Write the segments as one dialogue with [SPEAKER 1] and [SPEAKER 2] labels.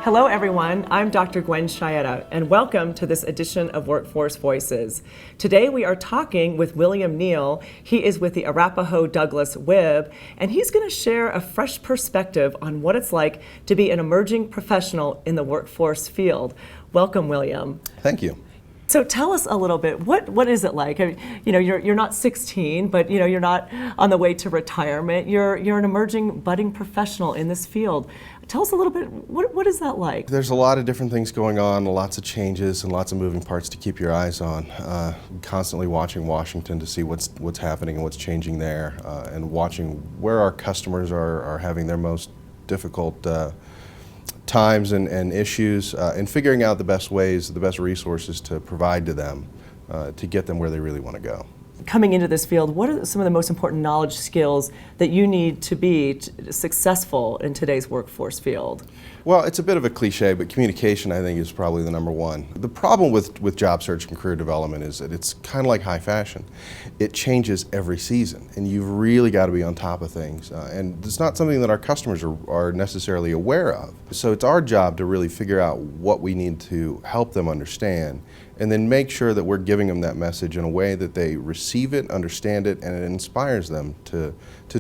[SPEAKER 1] Hello everyone, I'm Dr. Gwen Chietta, and welcome to this edition of Workforce Voices. Today we are talking with William Neal. He is with the Arapahoe Douglas WIB, and he's going to share a fresh perspective on what it's like to be an emerging professional in the workforce field. Welcome, William.
[SPEAKER 2] Thank you.
[SPEAKER 1] So tell us a little bit, what is it like? I mean, you're not 16, but you're not on the way to retirement. You're an emerging, budding professional in this field. Tell us a little bit, what is that like?
[SPEAKER 2] There's a lot of different things going on, lots of changes and lots of moving parts to keep your eyes on. Constantly watching Washington to see what's happening and what's changing there, and watching where our customers are having their most difficult times and issues, and figuring out the best ways, the best resources to provide to them to get them where they really want to go.
[SPEAKER 1] Coming into this field, what are some of the most important knowledge skills that you need to be successful in today's workforce field?
[SPEAKER 2] Well, it's a bit of a cliche, but communication, I think, is probably the number one. The problem with job search and career development is that it's kind of like high fashion. It changes every season, and you've really got to be on top of things. And it's not something that our customers are necessarily aware of. So it's our job to really figure out what we need to help them understand, and then make sure that we're giving them that message in a way that they receive it, understand it, and it inspires them to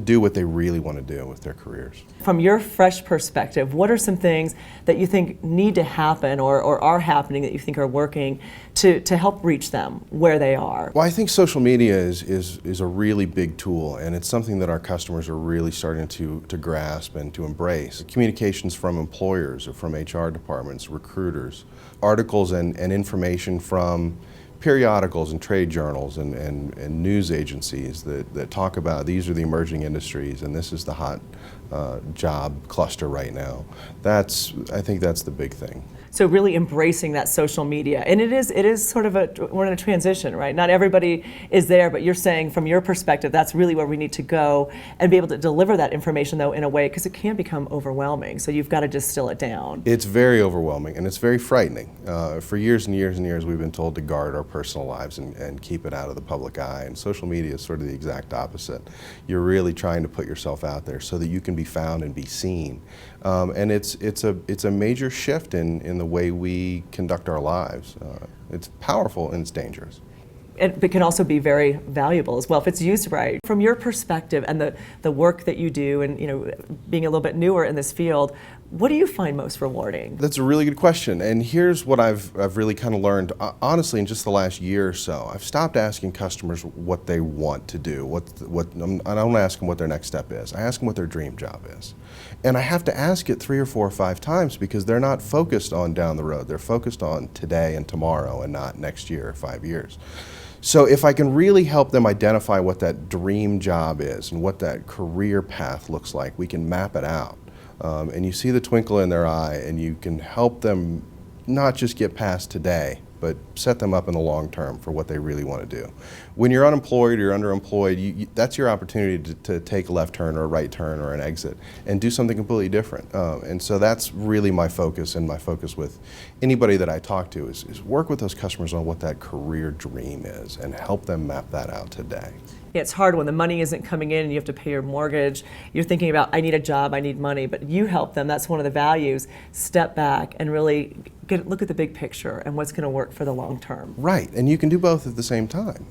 [SPEAKER 2] do what they really want to do with their careers.
[SPEAKER 1] From your fresh perspective, what are some things that you think need to happen or are happening that you think are working to help reach them where they are?
[SPEAKER 2] Well, I think social media is a really big tool, and it's something that our customers are really starting to grasp and to embrace. Communications from employers or from HR departments, recruiters, articles and information from periodicals and trade journals and news agencies that talk about these are the emerging industries and this is the hot job cluster right now. I think that's the big thing.
[SPEAKER 1] So really embracing that social media, and it is sort of we're in a transition, right? Not everybody is there, but you're saying from your perspective, that's really where we need to go and be able to deliver that information though in a way, because it can become overwhelming. So you've got to distill it down.
[SPEAKER 2] It's very overwhelming and it's very frightening. For years and years and years, we've been told to guard our personal lives and keep it out of the public eye. And social media is sort of the exact opposite. You're really trying to put yourself out there so that you can be found and be seen. And it's a major shift in the way we conduct our lives. It's powerful and it's dangerous.
[SPEAKER 1] It can also be very valuable as well if it's used right. From your perspective and the work that you do, and being a little bit newer in this field, what do you find most rewarding?
[SPEAKER 2] That's a really good question, and here's what I've really kind of learned, honestly, in just the last year or so. I've stopped asking customers what they want to do. I don't ask them what their next step is. I ask them what their dream job is. And I have to ask it 3 or 4 or 5 times because they're not focused on down the road. They're focused on today and tomorrow and not next year or 5 years. So if I can really help them identify what that dream job is and what that career path looks like, we can map it out. And you see the twinkle in their eye, and you can help them not just get past today, but set them up in the long term for what they really want to do. When you're unemployed or you're underemployed, that's your opportunity to take a left turn or a right turn or an exit and do something completely different. And so that's really my focus, and my focus with anybody that I talk to is work with those customers on what that career dream is and help them map that out today.
[SPEAKER 1] Yeah, it's hard when the money isn't coming in and you have to pay your mortgage. You're thinking about, I need a job, I need money, but you help them. That's one of the values. Step back and really look at the big picture and what's going to work for the long term.
[SPEAKER 2] Right, and you can do both at the same time.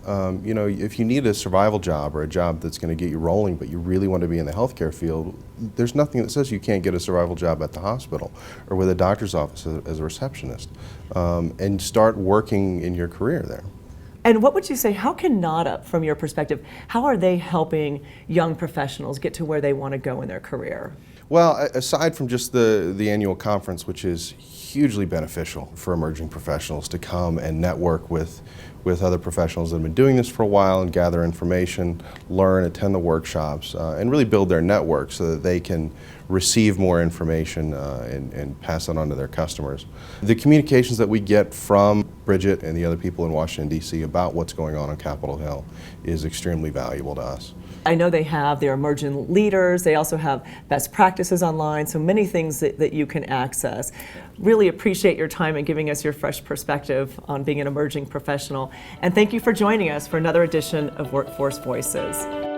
[SPEAKER 2] If you need a survival job or a job that's going to get you rolling, but you really want to be in the healthcare field, there's nothing that says you can't get a survival job at the hospital or with a doctor's office as a receptionist, and start working in your career there.
[SPEAKER 1] And what would you say, how can NAWDP, from your perspective, how are they helping young professionals get to where they want to go in their career?
[SPEAKER 2] Well, aside from just the annual conference, which is hugely beneficial for emerging professionals to come and network with other professionals that have been doing this for a while and gather information, learn, attend the workshops, and really build their network so that they can receive more information and pass it on to their customers. The communications that we get from Bridget and the other people in Washington, D.C. about what's going on Capitol Hill is extremely valuable to us.
[SPEAKER 1] I know they have their emerging leaders, they also have best practices online, so many things that you can access. Really appreciate your time and giving us your fresh perspective on being an emerging professional. And thank you for joining us for another edition of Workforce Voices.